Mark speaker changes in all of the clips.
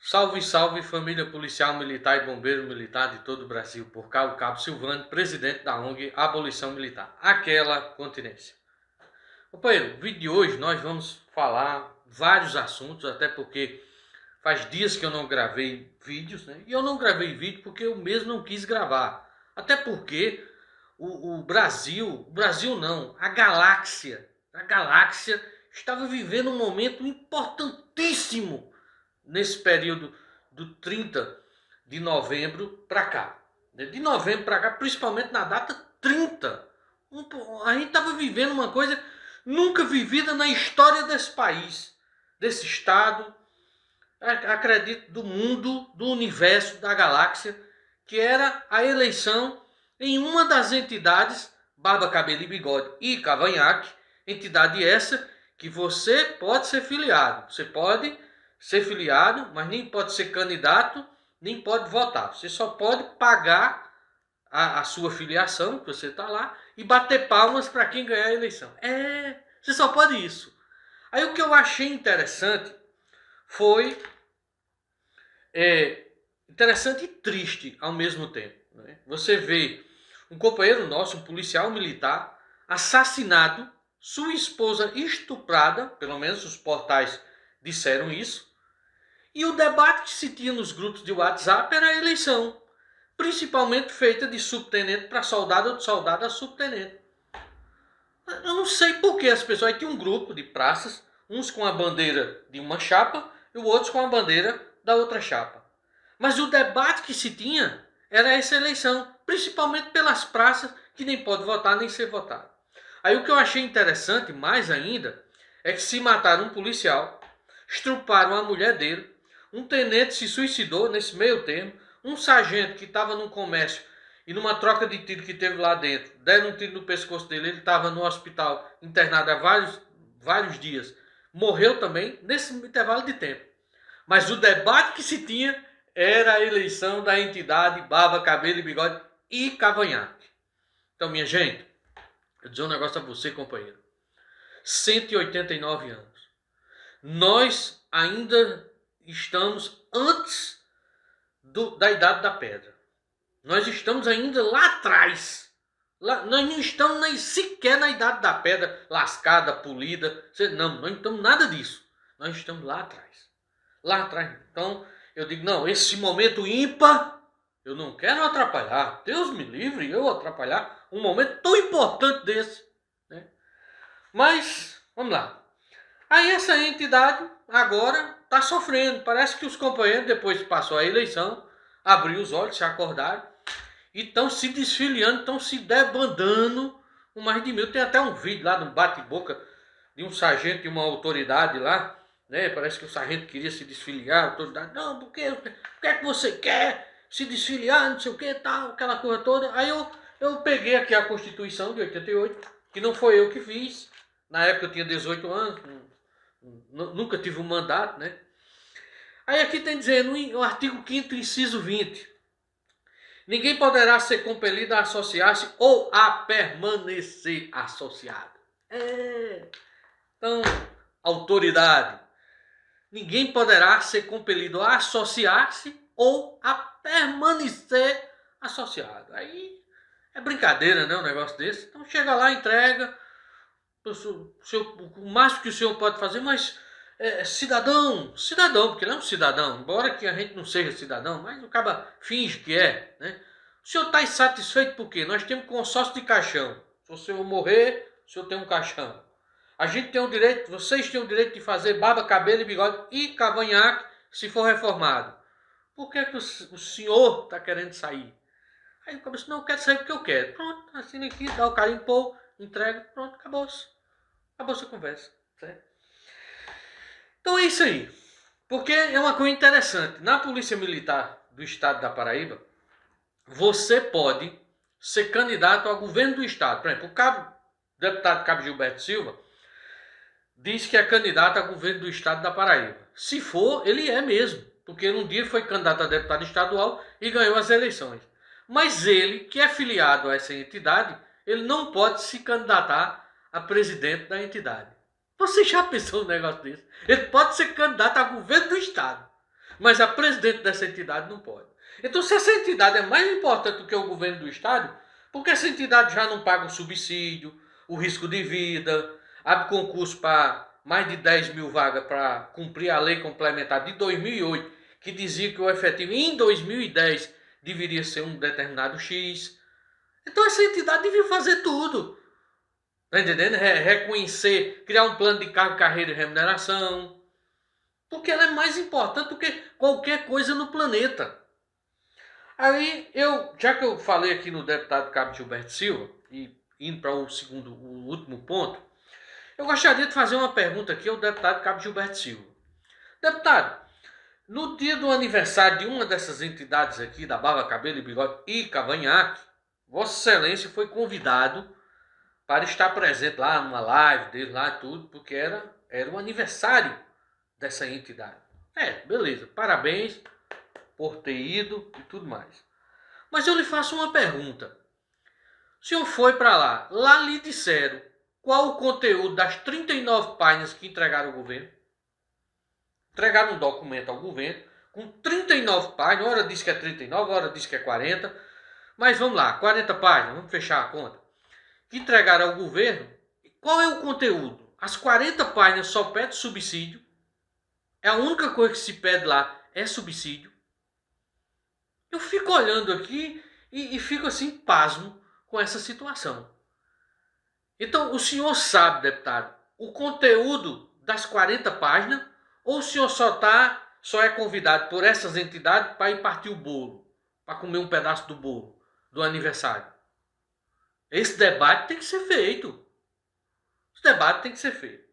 Speaker 1: Salve, salve família policial, militar e bombeiro militar de todo o Brasil, por cá o Cabo Silvano, presidente da ONG Abolição Militar, aquela continência. Companheiro, no vídeo de hoje nós vamos falar vários assuntos, até porque faz dias que eu não gravei vídeos, né? E eu não gravei vídeo porque eu mesmo não quis gravar, até porque o Brasil não, a galáxia estava vivendo um momento importantíssimo nesse período do 30 de novembro para cá. De novembro para cá, principalmente na data 30. A gente estava vivendo uma coisa nunca vivida na história desse país, desse estado, acredito, do mundo, do universo, da galáxia, que era a eleição em uma das entidades, Barba, Cabelo e Bigode e Cavanhaque, entidade essa que você pode ser filiado. Você pode ser filiado, mas nem pode ser candidato, nem pode votar. Você só pode pagar a sua filiação, que você está lá, e bater palmas para quem ganhar a eleição. Você só pode isso. Aí o que eu achei interessante foi interessante e triste ao mesmo tempo. Né? Você vê um companheiro nosso, um policial militar, assassinado, sua esposa estuprada, pelo menos os portais disseram isso, e o debate que se tinha nos grupos de WhatsApp era a eleição, principalmente feita de subtenente para soldado ou de soldado a subtenente. Eu não sei por que as pessoas... Aí tinha um grupo de praças, uns com a bandeira de uma chapa e outros com a bandeira da outra chapa. Mas o debate que se tinha era essa eleição, principalmente pelas praças que nem pode votar nem ser votado. Aí o que eu achei interessante, mais ainda, é que se mataram um policial, estruparam a mulher dele, um tenente se suicidou nesse meio termo, um sargento que estava num comércio e numa troca de tiro que teve lá dentro, deram um tiro no pescoço dele, ele estava no hospital internado há vários dias, morreu também nesse intervalo de tempo. Mas o debate que se tinha era a eleição da entidade Barba, Cabelo e Bigode e Cavanhaque. Então, minha gente, eu vou dizer um negócio a você, companheiro. 189 anos. Nós ainda estamos antes da Idade da Pedra. Nós estamos ainda lá atrás. Nós não estamos nem sequer na Idade da Pedra, lascada, polida. Não, nós não estamos nada disso. Nós estamos lá atrás. Lá atrás. Então, eu digo, não, esse momento ímpar, eu não quero atrapalhar. Deus me livre eu atrapalhar um momento tão importante desse. Né? Mas, vamos lá. Aí essa entidade agora está sofrendo. Parece que os companheiros, depois que passou a eleição, abriu os olhos, se acordaram e estão se desfiliando, estão se debandando com mais de 1000. Tem até um vídeo lá de um bate-boca de um sargento e uma autoridade lá, né? Parece que o sargento queria se desfiliar, a autoridade, não, por que é que você quer se desfiliar, não sei o que, tal, aquela coisa toda. Aí eu peguei aqui a Constituição de 88, que não foi eu que fiz, na época eu tinha 18 anos, nunca tive um mandato, né? Aí aqui tem dizendo, no artigo 5º, inciso 20, ninguém poderá ser compelido a associar-se ou a permanecer associado. Então, autoridade. Ninguém poderá ser compelido a associar-se ou a permanecer associado. Aí é brincadeira, né, um negócio desse. Então chega lá, entrega. O máximo que o senhor pode fazer, mas cidadão, porque ele é um cidadão, embora que a gente não seja cidadão, mas o cara finge que é, né? O senhor está insatisfeito por quê? Nós temos consórcio de caixão. Se o senhor morrer, o senhor tem um caixão. A gente tem o direito, vocês têm o direito de fazer barba, cabelo e bigode e cavanhaque se for reformado. Por que o senhor está querendo sair? Aí o cara disse, não, eu quero sair porque eu quero. Pronto, assina aqui, dá o carimbo, entrega, pronto, acabou-se. Acabou-se a conversa. Certo? Então é isso aí. Porque é uma coisa interessante. Na Polícia Militar do Estado da Paraíba, você pode ser candidato ao governo do Estado. Por exemplo, o deputado Cabo Gilberto Silva diz que é candidato a governo do Estado da Paraíba. Se for, ele é mesmo. Porque um dia foi candidato a deputado estadual e ganhou as eleições. Mas ele, que é filiado a essa entidade, ele não pode se candidatar a presidente da entidade. Você já pensou um negócio desse? Ele pode ser candidato a governo do Estado, mas a presidente dessa entidade não pode. Então, se essa entidade é mais importante do que o governo do estado, porque essa entidade já não paga o subsídio, o risco de vida, abre concurso para mais de 10 mil vagas para cumprir a lei complementar de 2008, que dizia que o efetivo em 2010 deveria ser um determinado X. Então essa entidade devia fazer tudo. Tá entendendo? Reconhecer, criar um plano de cargo, carreira e remuneração. Porque ela é mais importante do que qualquer coisa no planeta. Aí, já que eu falei aqui no deputado Cabo Gilberto Silva, e indo para o último ponto, eu gostaria de fazer uma pergunta aqui ao deputado Cabo Gilberto Silva. Deputado, no dia do aniversário de uma dessas entidades aqui, da Barba, Cabelo e Bigode e Cavanhaque, Vossa Excelência foi convidado para estar presente lá numa live dele lá e tudo, porque era o aniversário dessa entidade. Beleza, parabéns por ter ido e tudo mais. Mas eu lhe faço uma pergunta. O senhor foi para lá lhe disseram qual o conteúdo das 39 páginas que entregaram ao governo? Entregaram um documento ao governo com 39 páginas, hora diz que é 39, hora diz que é 40, mas vamos lá, 40 páginas, vamos fechar a conta. Que entregaram ao governo, qual é o conteúdo? As 40 páginas só pedem subsídio, é a única coisa que se pede lá é subsídio. Eu fico olhando aqui e fico assim pasmo com essa situação. Então, o senhor sabe, deputado, o conteúdo das 40 páginas, ou o senhor só é convidado por essas entidades para ir partir o bolo, para comer um pedaço do bolo do aniversário? Esse debate tem que ser feito. Esse debate tem que ser feito.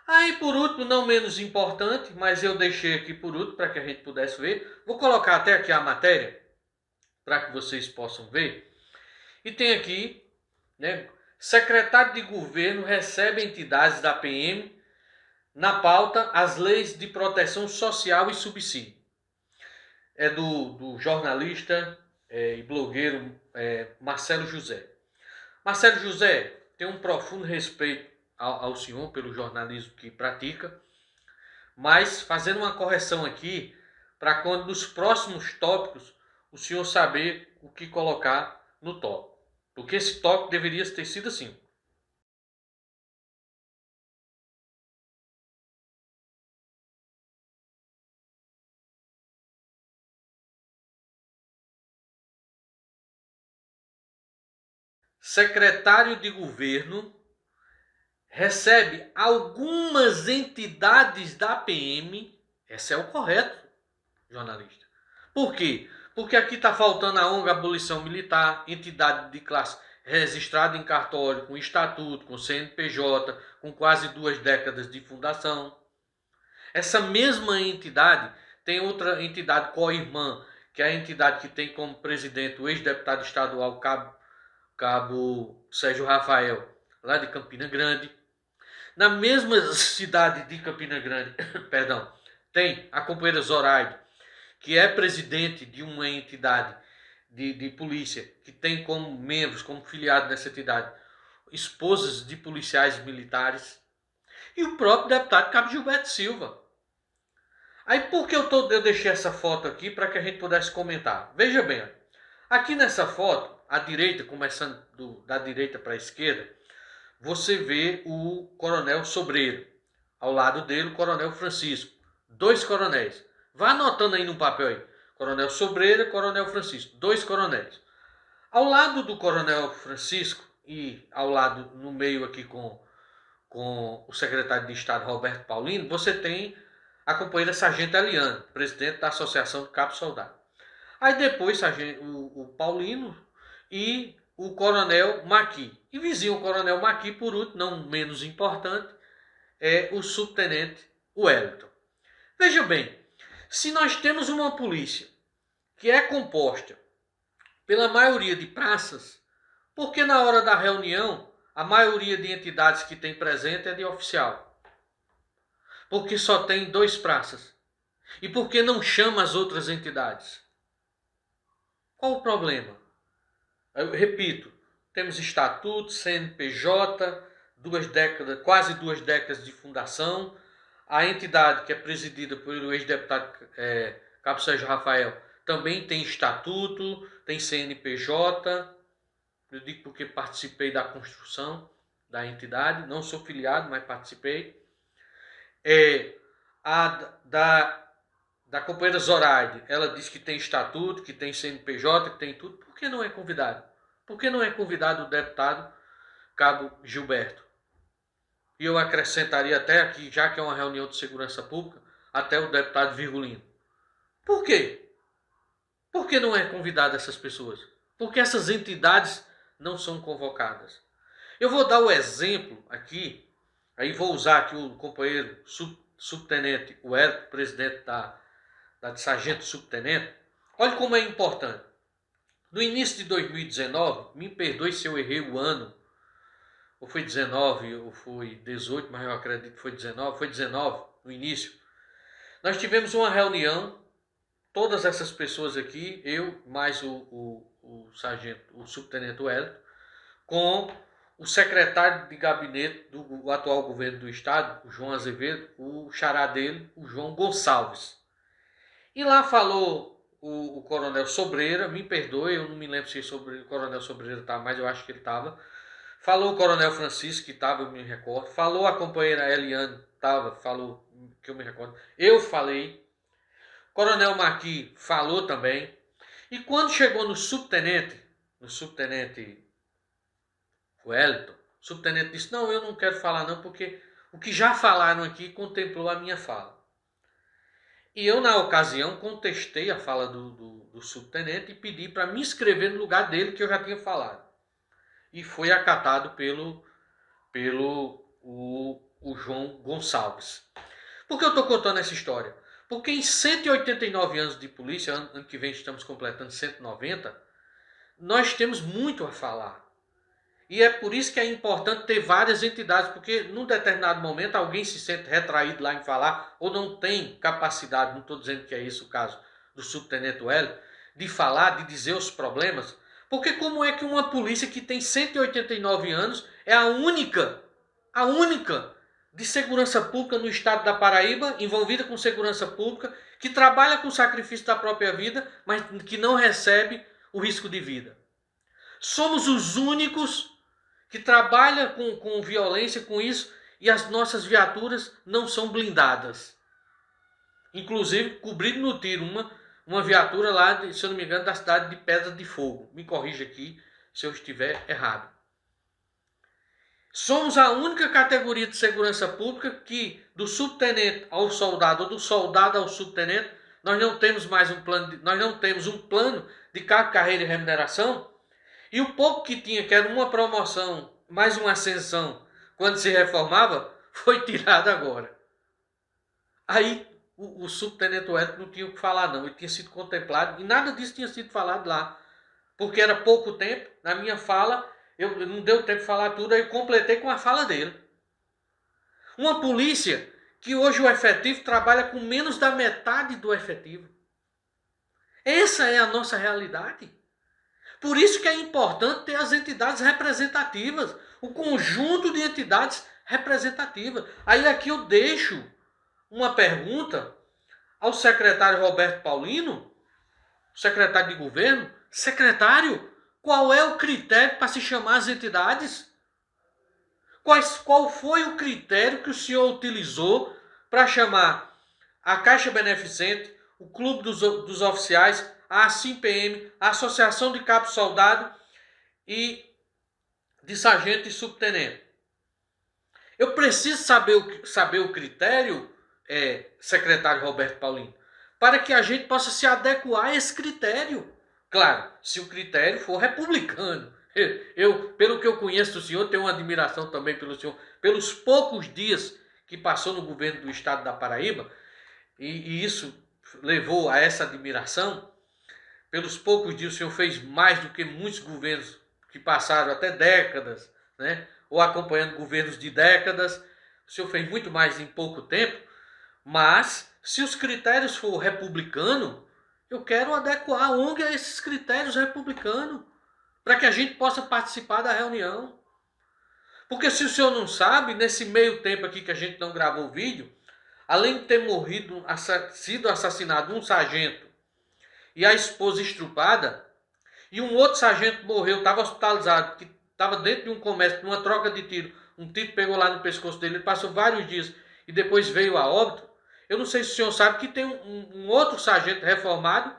Speaker 1: Aí, por último, não menos importante, mas eu deixei aqui por último para que a gente pudesse ver. Vou colocar até aqui a matéria para que vocês possam ver. E tem aqui, né? Secretário de Governo recebe entidades da PM na pauta as leis de proteção social e subsídio. É do jornalista e blogueiro Marcelo José. Marcelo José, tem um profundo respeito ao senhor pelo jornalismo que pratica, mas fazendo uma correção aqui, para quando nos próximos tópicos o senhor saber o que colocar no tópico. Porque esse tópico deveria ter sido assim. Secretário de Governo recebe algumas entidades da PM. Esse é o correto, jornalista. Por quê? Porque aqui está faltando a ONG Abolição Militar, entidade de classe registrada em cartório, com estatuto, com CNPJ, com quase 2 décadas de fundação. Essa mesma entidade tem outra entidade co-irmã, que é a entidade que tem como presidente o ex-deputado estadual Cabo Sérgio Rafael, lá de Campina Grande. Na mesma cidade de Campina Grande, perdão, tem a companheira Zoraide, que é presidente de uma entidade de polícia, que tem como membros, como filiados nessa entidade, esposas de policiais militares, e o próprio deputado Cabo Gilberto Silva. Aí por que eu deixei essa foto aqui para que a gente pudesse comentar? Veja bem, aqui nessa foto, à direita, começando da direita para a esquerda, você vê o coronel Sobreiro. Ao lado dele, o coronel Francisco. 2 coronéis. Vá anotando aí no papel aí. Coronel Sobreiro e Coronel Francisco. 2 coronéis. Ao lado do coronel Francisco e ao lado, no meio aqui com o secretário de Estado Roberto Paulino, você tem a companheira Sargento Eliane, presidente da Associação de Cabo Soldado. Aí depois o Paulino e o coronel Maqui. E vizinho o coronel Maqui, por último, não menos importante, é o subtenente Wellington. Veja bem, se nós temos uma polícia que é composta pela maioria de praças, por que na hora da reunião a maioria de entidades que tem presente é de oficial? Porque só tem 2 praças. E por que não chama as outras entidades? Qual o problema? Eu repito, temos estatuto, CNPJ, 2 décadas, quase 2 décadas de fundação. A entidade que é presidida pelo ex-deputado Cabo Sérgio Rafael, também tem estatuto, tem CNPJ. Eu digo porque participei da construção da entidade, não sou filiado, mas participei. A da companheira Zoraide, ela diz que tem estatuto, que tem CNPJ, que tem tudo. Por que não é convidado? Por que não é convidado o deputado Cabo Gilberto? E eu acrescentaria até aqui, já que é uma reunião de segurança pública, até o deputado Virgulino. Por quê? Por que não é convidado essas pessoas? Porque essas entidades não são convocadas. Eu vou dar o exemplo aqui, aí vou usar aqui o companheiro subtenente, o Hélio, presidente da de sargento subtenente. Olha como é importante. No início de 2019, me perdoe se eu errei o ano, ou foi 19 ou foi 18, mas eu acredito que foi 19 no início. Nós tivemos uma reunião, todas essas pessoas aqui, eu mais o sargento, o subtenente Wellington, com o secretário de gabinete do atual governo do estado, o João Azevedo, o xará dele, o João Gonçalves. E lá falou o coronel Sobreira, me perdoe, eu não me lembro se o coronel Sobreira estava, mas eu acho que ele estava. Falou o coronel Francisco, que estava, eu me recordo. Falou a companheira Eliane, estava, falou, que eu me recordo. Eu falei. Coronel Marquis falou também. E quando chegou no subtenente Wellington, o subtenente disse, não, eu não quero falar não, porque o que já falaram aqui contemplou a minha fala. E eu, na ocasião, contestei a fala do subtenente e pedi para me inscrever no lugar dele, que eu já tinha falado. E foi acatado pelo o João Gonçalves. Por que eu estou contando essa história? Porque em 189 anos de polícia, ano que vem estamos completando 190, nós temos muito a falar. E é por isso que é importante ter várias entidades, porque num determinado momento alguém se sente retraído lá em falar, ou não tem capacidade, não estou dizendo que é esse o caso do subtenente Hélio, de falar, de dizer os problemas. Porque como é que uma polícia que tem 189 anos é a única de segurança pública no estado da Paraíba, envolvida com segurança pública, que trabalha com o sacrifício da própria vida, mas que não recebe o risco de vida? Somos os únicos que trabalha com violência, com isso, e as nossas viaturas não são blindadas. Inclusive, cobrido no tiro, uma viatura lá, se eu não me engano, da cidade de Pedra de Fogo. Me corrija aqui se eu estiver errado. Somos a única categoria de segurança pública que, do subtenente ao soldado, ou do soldado ao subtenente, nós não temos mais nós não temos um plano de carreira e remuneração. E o pouco que tinha, que era uma promoção, mais uma ascensão, quando se reformava, foi tirado agora. Aí o subtenente Wellington não tinha o que falar não, ele tinha sido contemplado, e nada disso tinha sido falado lá. Porque era pouco tempo, na minha fala, eu não deu tempo de falar tudo, aí eu completei com a fala dele. Uma polícia que hoje o efetivo trabalha com menos da metade do efetivo. Essa é a nossa realidade. Por isso que é importante ter as entidades representativas, o conjunto de entidades representativas. Aí aqui eu deixo uma pergunta ao secretário Roberto Paulino, secretário de governo. Secretário, qual é o critério para se chamar as entidades? Qual foi o critério que o senhor utilizou para chamar a Caixa Beneficente, o Clube dos Oficiais, a ASIM-PM, a Associação de Cabo Soldado e de Sargento e Subtenente? Eu preciso saber o critério, secretário Roberto Paulino, para que a gente possa se adequar a esse critério. Claro, se o critério for republicano. Pelo que eu conheço do senhor, tenho uma admiração também pelo senhor, pelos poucos dias que passou no governo do estado da Paraíba, e isso levou a essa admiração. Pelos poucos dias o senhor fez mais do que muitos governos que passaram até décadas, né? Ou acompanhando governos de décadas. O senhor fez muito mais em pouco tempo, mas se os critérios for republicano, eu quero adequar a ONG a esses critérios republicanos, para que a gente possa participar da reunião. Porque se o senhor não sabe, nesse meio tempo aqui que a gente não gravou o vídeo, além de ter sido assassinado um sargento e a esposa estrupada, e um outro sargento morreu, estava hospitalizado, que estava dentro de um comércio, numa troca de tiro, um tiro pegou lá no pescoço dele, ele passou vários dias e depois veio a óbito. Eu não sei se o senhor sabe que tem um outro sargento reformado,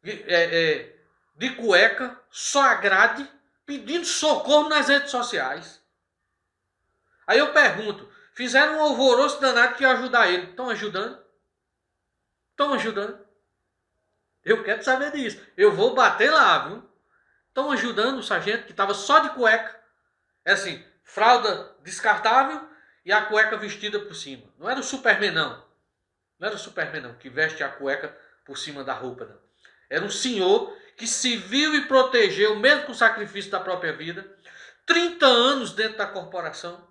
Speaker 1: de cueca, só a grade, pedindo socorro nas redes sociais. Aí eu pergunto, fizeram um alvoroço danado que ia ajudar ele. Estão ajudando? Estão ajudando? Eu quero saber disso. Eu vou bater lá, viu? Estão ajudando o sargento que estava só de cueca. É assim, fralda descartável e a cueca vestida por cima. Não era o Superman, não. Não era o Superman, não, que veste a cueca por cima da roupa, não. Era um senhor que se viu e protegeu, mesmo com o sacrifício da própria vida. 30 anos dentro da corporação.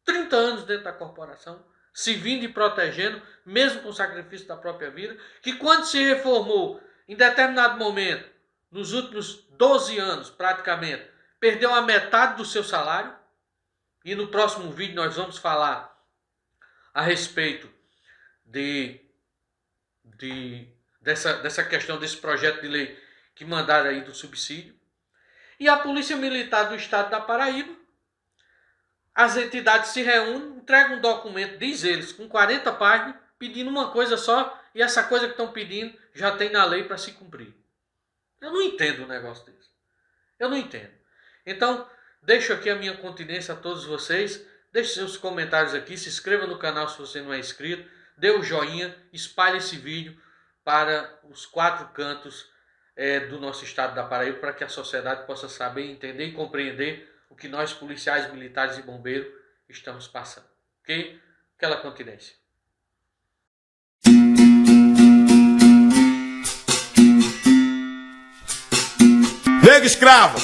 Speaker 1: 30 anos dentro da corporação. Se vindo e protegendo, mesmo com o sacrifício da própria vida. Que quando se reformou, em determinado momento, nos últimos 12 anos, praticamente, perdeu a metade do seu salário. E no próximo vídeo nós vamos falar a respeito dessa questão desse projeto de lei que mandaram aí do subsídio. E a Polícia Militar do Estado da Paraíba, as entidades se reúnem, entregam um documento, diz eles, com 40 páginas, pedindo uma coisa só, e essa coisa que estão pedindo já tem na lei para se cumprir. Eu não entendo um negócio desse. Eu não entendo. Então, deixo aqui a minha continência a todos vocês. Deixe seus comentários aqui, se inscreva no canal se você não é inscrito, dê o joinha, espalhe esse vídeo para os 4 cantos do nosso estado da Paraíba, para que a sociedade possa saber, entender e compreender o que nós, policiais, militares e bombeiros, estamos passando. Ok? Aquela continência.
Speaker 2: Nego escravo!